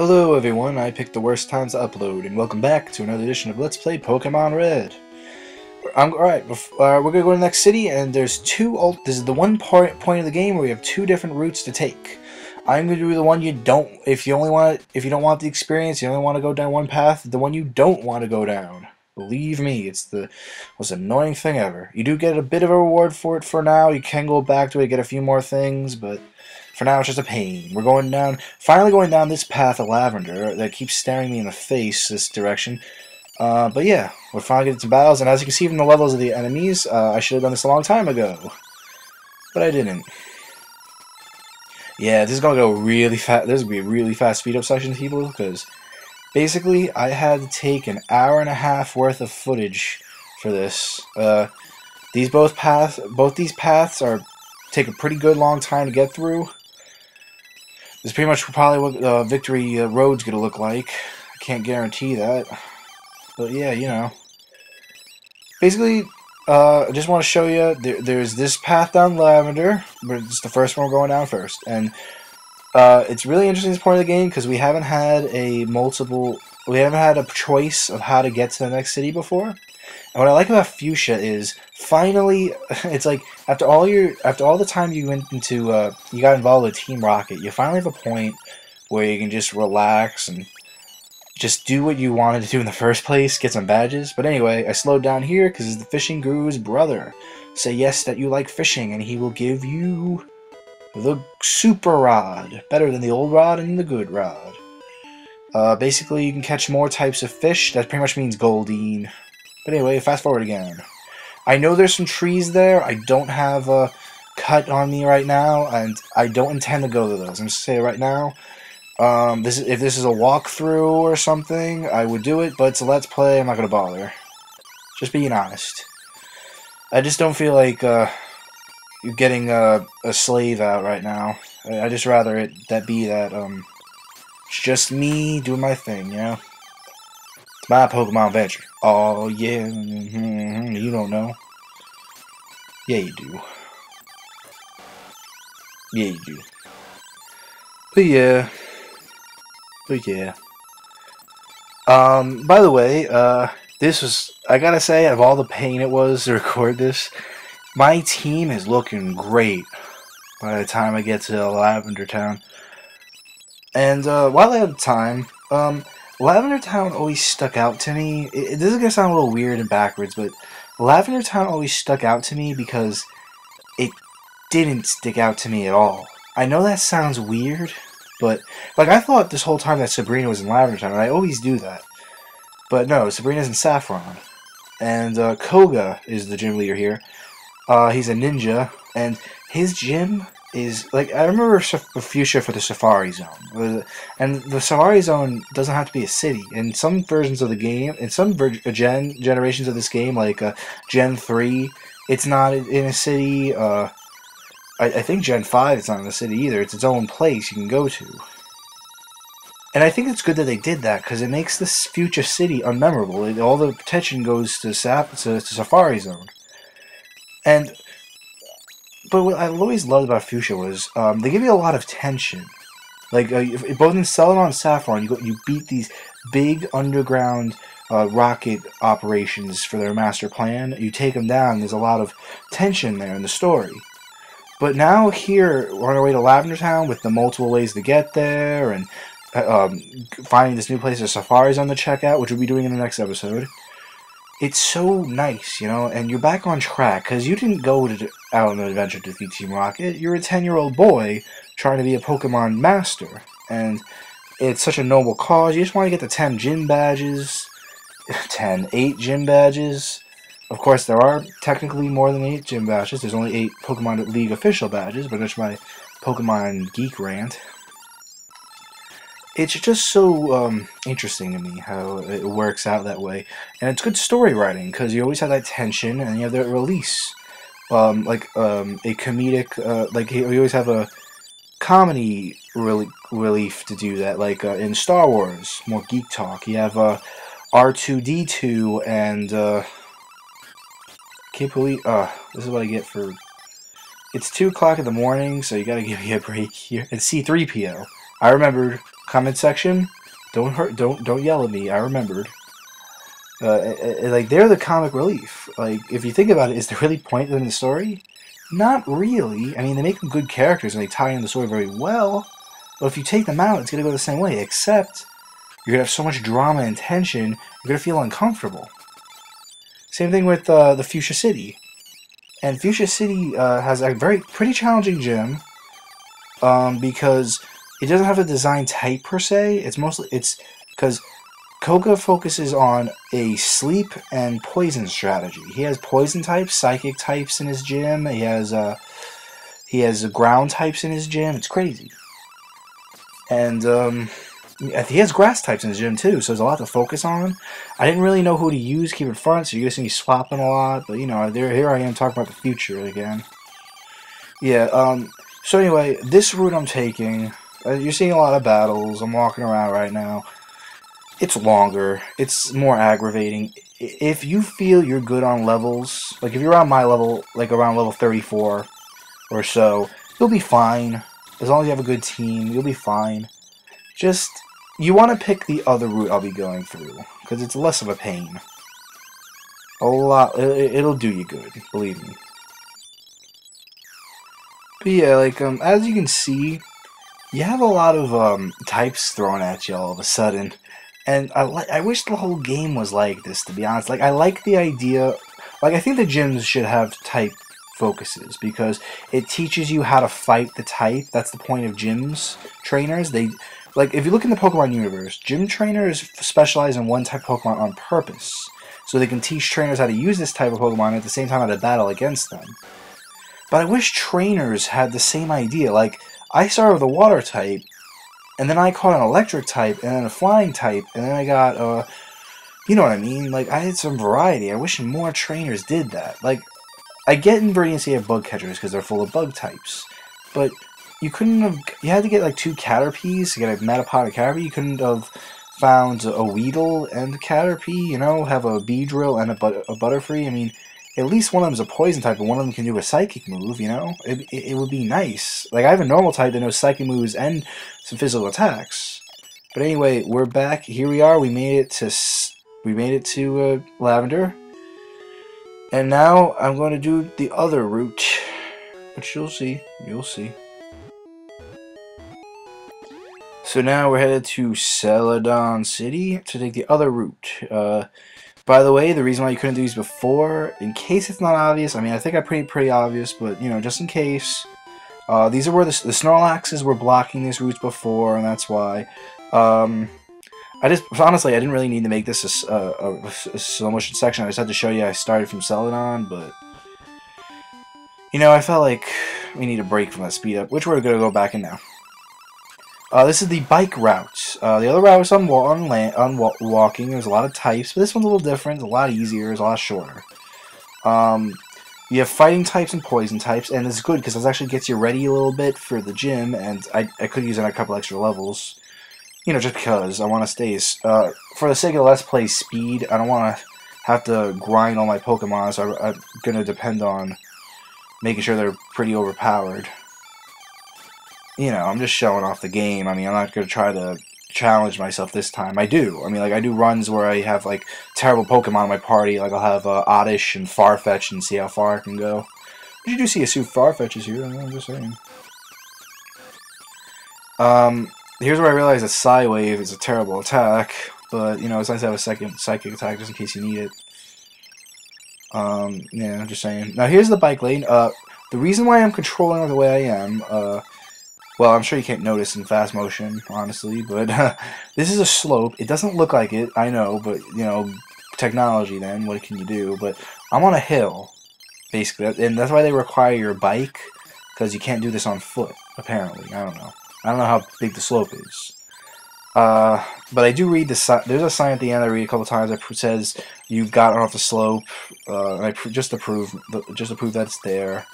Hello everyone, I picked the worst times to upload, and welcome back to another edition of Let's Play Pokémon Red. Alright, we're gonna go to the next city, and there's this is the one point of the game where we have two different routes to take. I'm gonna do the one you don't, if you don't want the experience, you only want to go down one path, the one you don't want to go down. Believe me, it's the most annoying thing ever. You do get a bit of a reward for it for now, you can go back to it, get a few more things, but for now, it's just a pain. We're finally going down this path of lavender that keeps staring me in the face this direction. But yeah, we're finally getting to battles, and as you can see from the levels of the enemies, I should have done this a long time ago. But I didn't. Yeah, this is going to go really fast. This is going to be a really fast speed-up session, people, because basically, I had to take an hour and a half worth of footage for this. Both these paths take a pretty good long time to get through. This is pretty much probably what Victory Road's gonna look like. I can't guarantee that. But yeah, you know. Basically, I just want to show you, there's this path down Lavender, but it's the first one we're going down first. And it's really interesting at this point of the game, because we haven't had a choice of how to get to the next city before. And what I like about Fuchsia is, finally, it's like, after all the time you went into, you got involved with Team Rocket, you finally have a point where you can just relax and just do what you wanted to do in the first place, get some badges. But anyway, I slowed down here because it's the fishing guru's brother. Say yes that you like fishing, and he will give you the super rod. Better than the old rod and the good rod. Basically, you can catch more types of fish. That pretty much means Goldeen. But anyway, fast forward again. I know there's some trees there. I don't have a cut on me right now, and I don't intend to go to those. I'm just saying right now, if this is a walkthrough or something, I would do it, but it's a Let's Play, I'm not going to bother. Just being honest. I just don't feel like you're getting a slave out right now. I just rather it's just me doing my thing, you know? It's my Pokemon adventure. Oh, yeah, you don't know. Yeah, you do. Yeah, you do. But yeah. By the way, this was, I gotta say, out of all the pain it was to record this, my team is looking great by the time I get to Lavender Town. And, while I have time, Lavender Town always stuck out to me. This is gonna sound a little weird and backwards, but Lavender Town always stuck out to me because it didn't stick out to me at all. I know that sounds weird, but, like, I thought this whole time that Sabrina was in Lavender Town, and I always do that. But no, Sabrina's in Saffron. And, Koga is the gym leader here. He's a ninja, and his gym is, like, I remember Fuchsia for the Safari Zone. And the Safari Zone doesn't have to be a city. In some versions of the game, in some generations of this game, like Gen 3, it's not in a city. I think Gen 5 it's not in a city either. It's its own place you can go to. And I think it's good that they did that, because it makes this future city unmemorable. All the attention goes to Safari Zone. But what I always loved about Fuchsia was, they give you a lot of tension. Like, both in Celadon and Saffron, you beat these big underground rocket operations for their master plan. You take them down, there's a lot of tension there in the story. But now here, we're on our way to Lavender Town with the multiple ways to get there, and finding this new place, a Safari Zone to check out, which we'll be doing in the next episode. It's so nice, you know, and you're back on track, because you didn't go out on an adventure to defeat Team Rocket. You're a 10-year-old boy trying to be a Pokemon master, and it's such a noble cause. You just want to get the 10 gym badges, 8 gym badges. Of course, there are technically more than 8 gym badges. There's only 8 Pokemon League official badges, but that's my Pokemon geek rant. It's just so interesting to me how it works out that way. And it's good story writing, because you always have that tension, and you have that release. A comedic, like, you always have a comedy relief to do that. Like, in Star Wars, more geek talk, you have R2-D2 and, can't believe, this is what I get for, it's 2 o'clock in the morning, so you gotta give me a break here. And C-3PO. I remembered. Comment section. Don't hurt. Don't yell at me. I remembered. Like they're the comic relief. Like if you think about it, is there really point in the story? Not really. I mean, they make them good characters and they tie in the story very well. But if you take them out, it's gonna go the same way. Except you're gonna have so much drama and tension. You're gonna feel uncomfortable. Same thing with the Fuchsia City. And Fuchsia City has a pretty challenging gym because it doesn't have a design type per se. It's because Koga focuses on a sleep and poison strategy. He has poison types, psychic types in his gym. He has ground types in his gym. It's crazy. And he has grass types in his gym too, so there's a lot to focus on. I didn't really know who to use, keep in front, so you're gonna see me swapping a lot. But you know, here I am talking about the future again. Yeah. So anyway, this route I'm taking. You're seeing a lot of battles. I'm walking around right now. It's longer. It's more aggravating. If you feel you're good on levels, like if you're around my level, like around level 34 or so, you'll be fine. As long as you have a good team, you'll be fine. Just, you want to pick the other route I'll be going through, because it's less of a pain. A lot, it'll do you good, believe me. But yeah, like, as you can see, you have a lot of, types thrown at you all of a sudden. And I wish the whole game was like this, to be honest. Like, I like the idea, like, I think the gyms should have type focuses, because it teaches you how to fight the type. That's the point of gyms trainers. Like, if you look in the Pokemon universe, gym trainers specialize in one type of Pokemon on purpose, so they can teach trainers how to use this type of Pokemon and at the same time how to battle against them. But I wish trainers had the same idea. Like, I started with a water type, and then I caught an electric type, and then a flying type, and then I got, you know what I mean? Like, I had some variety. I wish more trainers did that. Like, I get in Viridian City have bug catchers because they're full of bug types, but you couldn't have. You had to get like 2 Caterpies to get a Metapod and Caterpie. You couldn't have found a Weedle and a Caterpie. You know, have a Beedrill and a Butterfree. I mean, at least one of them is a poison type, and one of them can do a psychic move. You know, it would be nice. Like I have a normal type that knows psychic moves and some physical attacks. But anyway, we're back. Here we are. We made it to Lavender. And now I'm going to do the other route, which you'll see. You'll see. So now we're headed to Celadon City to take the other route. By the way, the reason why you couldn't do these before, in case it's not obvious, I mean, I think I'm pretty obvious, but, you know, just in case, these are where the Snorlaxes were blocking these routes before, and that's why. Honestly, I didn't really need to make this a slow motion section. I just had to show you I started from Celadon, but you know, I felt like we need a break from that speed up, which we're gonna go back in now. This is the bike route. The other route was on walking. There's a lot of types, but this one's a little different. It's a lot easier. It's a lot shorter. You have fighting types and poison types, and it's good because it actually gets you ready a little bit for the gym, and I could use it at a couple extra levels. You know, just because I want to stay, for the sake of Let's Play speed, I don't want to have to grind all my Pokemon, so I'm going to depend on making sure they're pretty overpowered. You know, I'm just showing off the game. I mean, I'm not going to try to challenge myself this time. I do. I mean, like, I do runs where I have, like, terrible Pokemon in my party. Like, I'll have Oddish and Farfetch and see how far I can go. But you do see a SOOO Farfetches here, I'm just saying. Here's where I realize that Psywave is a terrible attack, but, you know, it's nice to have a second Psychic attack just in case you need it. Yeah, I'm just saying. Now, here's the bike lane. The reason why I'm controlling it the way I am, well, I'm sure you can't notice in fast motion, honestly, but this is a slope. It doesn't look like it, I know, but, you know, technology then, what can you do? But I'm on a hill, basically, and that's why they require your bike, because you can't do this on foot, apparently. I don't know. I don't know how big the slope is. But I do read the sign. There's a sign at the end I read a couple times that says you've gotten off the slope. And just to prove that it's there.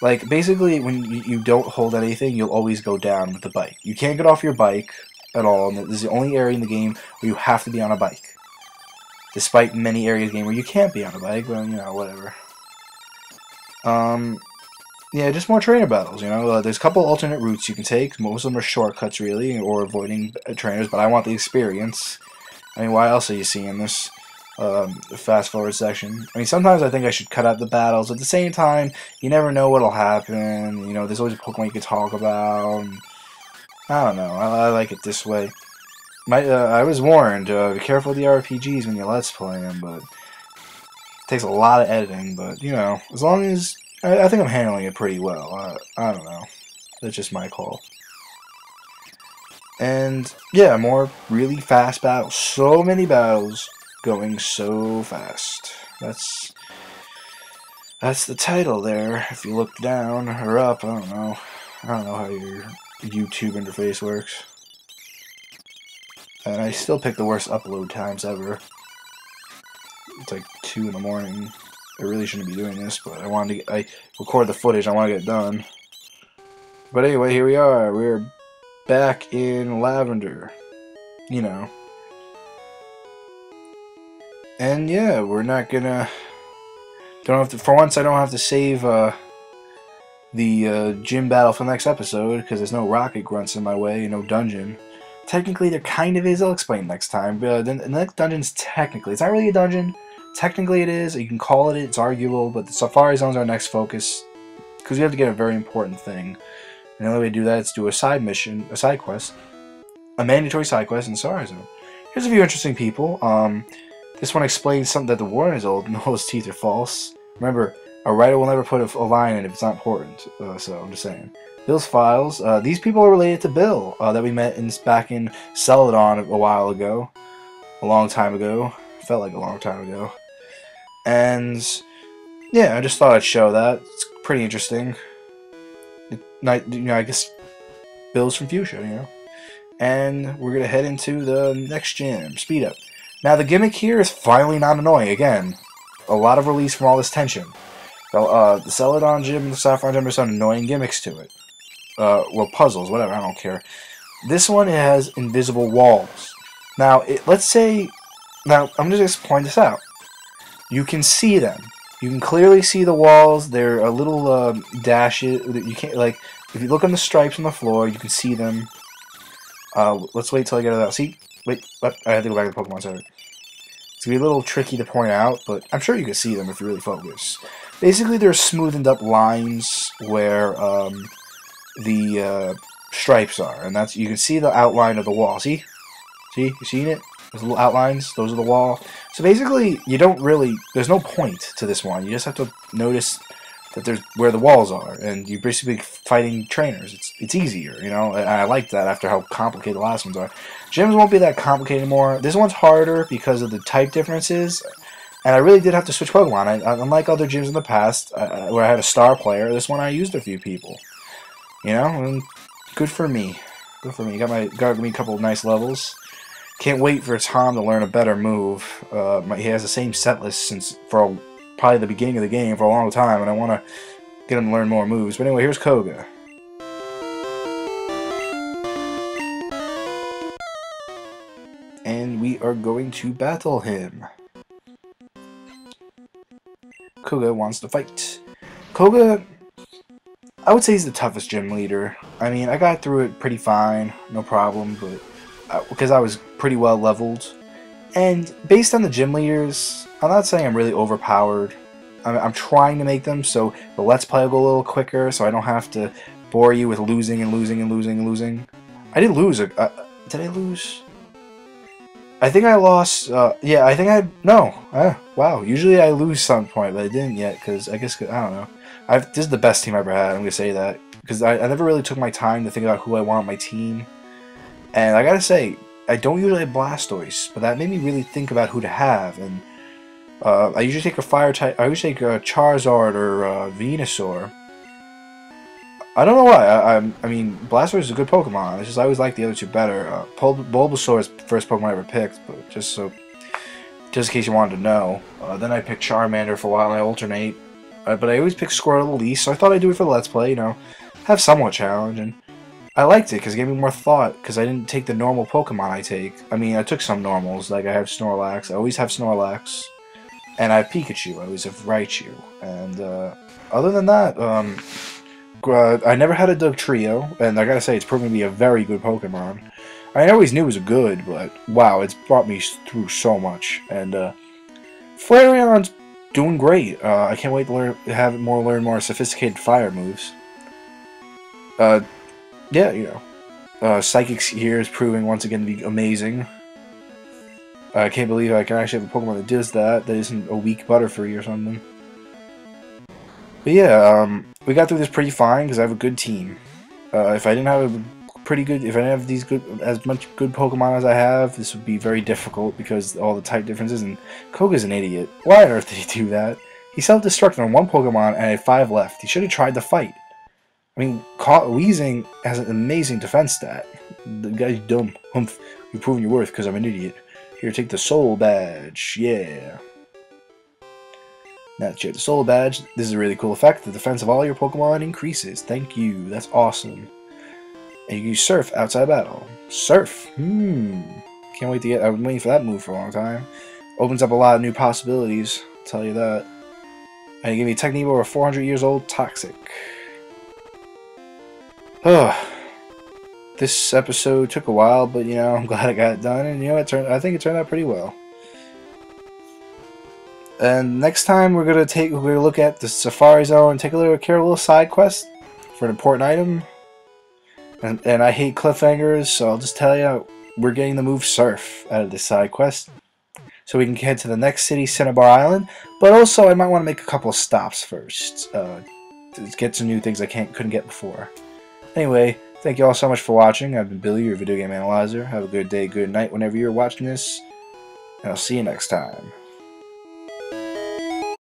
Like basically, when you don't hold anything, you'll always go down with the bike. You can't get off your bike at all. And this is the only area in the game where you have to be on a bike. Despite many areas of the game where you can't be on a bike, well, you know, whatever. yeah, just more trainer battles, you know? There's a couple alternate routes you can take. Most of them are shortcuts, really, or avoiding trainers, but I want the experience. I mean, why else are you seeing this fast forward section? I mean, sometimes I think I should cut out the battles. At the same time, you never know what'll happen. You know, there's always a Pokemon you can talk about. I don't know. I like it this way. I was warned, be careful with the RPGs when you Let's Play them, but it takes a lot of editing, but, you know, as long as... I think I'm handling it pretty well. I don't know. That's just my call. And, yeah, more really fast battles. So many battles going so fast. That's the title there. If you look down or up, I don't know. I don't know how your YouTube interface works. And I still pick the worst upload times ever. It's like 2 in the morning. I really shouldn't be doing this, but I record the footage, I want to get it done. But anyway, here we are. We're back in Lavender. You know. And yeah, we're not gonna... For once, I don't have to save the gym battle for the next episode, because there's no rocket grunts in my way, no dungeon. Technically, there kind of is. I'll explain next time. But the next dungeon's technically... It's not really a dungeon. Technically it is. You can call it. It's arguable. But the Safari Zone's our next focus. Because we have to get a very important thing. And the only way to do that is to do a side mission, a side quest. A mandatory side quest in Safari Zone. Here's a few interesting people. This one explains something that the warden is old. No, his teeth are false. Remember, a writer will never put a line in if it's not important. So I'm just saying. Bill's files. These people are related to Bill that we met back in Celadon a while ago. A long time ago. Felt like a long time ago. And yeah, I just thought I'd show that. It's pretty interesting. I guess Bill's from Fuchsia, you know. And we're going to head into the next gym. Speed up. Now the gimmick here is finally not annoying. Again, a lot of release from all this tension. The Celadon gym and the Sapphire gym have some annoying gimmicks to it. Well, puzzles, whatever, I don't care. This one has invisible walls. Now, let's say... Now, I'm just going to point this out. You can see them. You can clearly see the walls. They're a little dashes. You can't, like, if you look on the stripes on the floor, you can see them. Let's wait till I get it out. See? Wait, I have to go back to the Pokemon Center. It's going to be a little tricky to point out, but I'm sure you can see them if you really focus. Basically, they're smoothened up lines where the stripes are, and that's you can see the outline of the wall. See? See? You seen it? Those little outlines, those are the wall. So basically, you don't really... There's no point to this one. You just have to notice that there's where the walls are, and you're basically fighting trainers. It's easier, you know? And I like that after how complicated the last ones are. Gyms won't be that complicated anymore. This one's harder because of the type differences, and I really did have to switch Pokemon. Unlike other gyms in the past, where I had a star player, this one I used a few people. You know? And good for me. Good for me. Got me a couple of nice levels. Can't wait for Tom to learn a better move. He has the same set list since probably the beginning of the game for a long time, and I want to get him to learn more moves. But anyway, here's Koga. And we are going to battle him. Koga wants to fight. Koga, I would say he's the toughest gym leader. I mean, I got through it pretty fine, no problem, but... because I was pretty well leveled. And based on the gym leaders, I'm not saying I'm really overpowered. I'm trying to make them so the Let's Play will go a little quicker, so I don't have to bore you with losing and losing and losing and losing. I did lose. Did I lose? I think I lost. Yeah, I think I... No. Wow. Usually I lose some point, but I didn't yet, because I guess... I don't know. This is the best team I ever had, I'm going to say that. Because I never really took my time to think about who I want on my team. And I gotta say, I don't usually have Blastoise, but that made me really think about who to have. And I usually take a fire type. I usually take a Charizard or Venusaur. I don't know why. I mean, Blastoise is a good Pokemon. It's just I always like the other two better. Bulbasaur is the first Pokemon I ever picked, but just in case you wanted to know. Then I picked Charmander for a while, and I alternate. But I always pick Squirtle the least, so I thought I'd do it for the Let's Play. You know, have somewhat challenge and. I liked it because it gave me more thought because I didn't take the normal Pokemon I take. I mean, I took some normals, like I have Snorlax. I always have Snorlax. And I have Pikachu. I always have Raichu. And other than that, I never had a Dugtrio, and I gotta say, it's proven to be a very good Pokemon. I always knew it was good, but wow, it's brought me through so much. And Flareon's doing great. I can't wait to learn more sophisticated fire moves. Yeah, you know, Psychic here is proving once again to be amazing. I can't believe I can actually have a Pokemon that does that. That isn't a weak Butterfree or something. But yeah, we got through this pretty fine because I have a good team. If I didn't have if I didn't have as much good Pokemon as I have, this would be very difficult because all the type differences. And Koga's an idiot. Why on earth did he do that? He self-destructed on one Pokemon and had 5 left. He should have tried to fight. I mean, Weezing has an amazing defense stat. The guy's dumb. Humph. You're proving your worth because I'm an idiot. Here, take the Soul Badge. Yeah. Now that you have the Soul Badge, this is a really cool effect. The defense of all your Pokemon increases. Thank you. That's awesome. And you can use Surf outside battle. Surf. Can't wait to get... I've been waiting for that move for a long time. Opens up a lot of new possibilities. I'll tell you that. And you give me a Technique over 400 years old. Toxic. This episode took a while, but you know, I'm glad I got it done, and you know, I think it turned out pretty well. And next time we're gonna look at the Safari Zone and take a little side quest for an important item. And I hate cliffhangers, so I'll just tell you, we're getting the move Surf out of this side quest, so we can head to the next city, Cinnabar Island. But also, I might want to make a couple of stops first to get some new things I couldn't get before. Anyway, thank you all so much for watching. I've been Billy, your video game analyzer. Have a good day, good night whenever you're watching this, and I'll see you next time.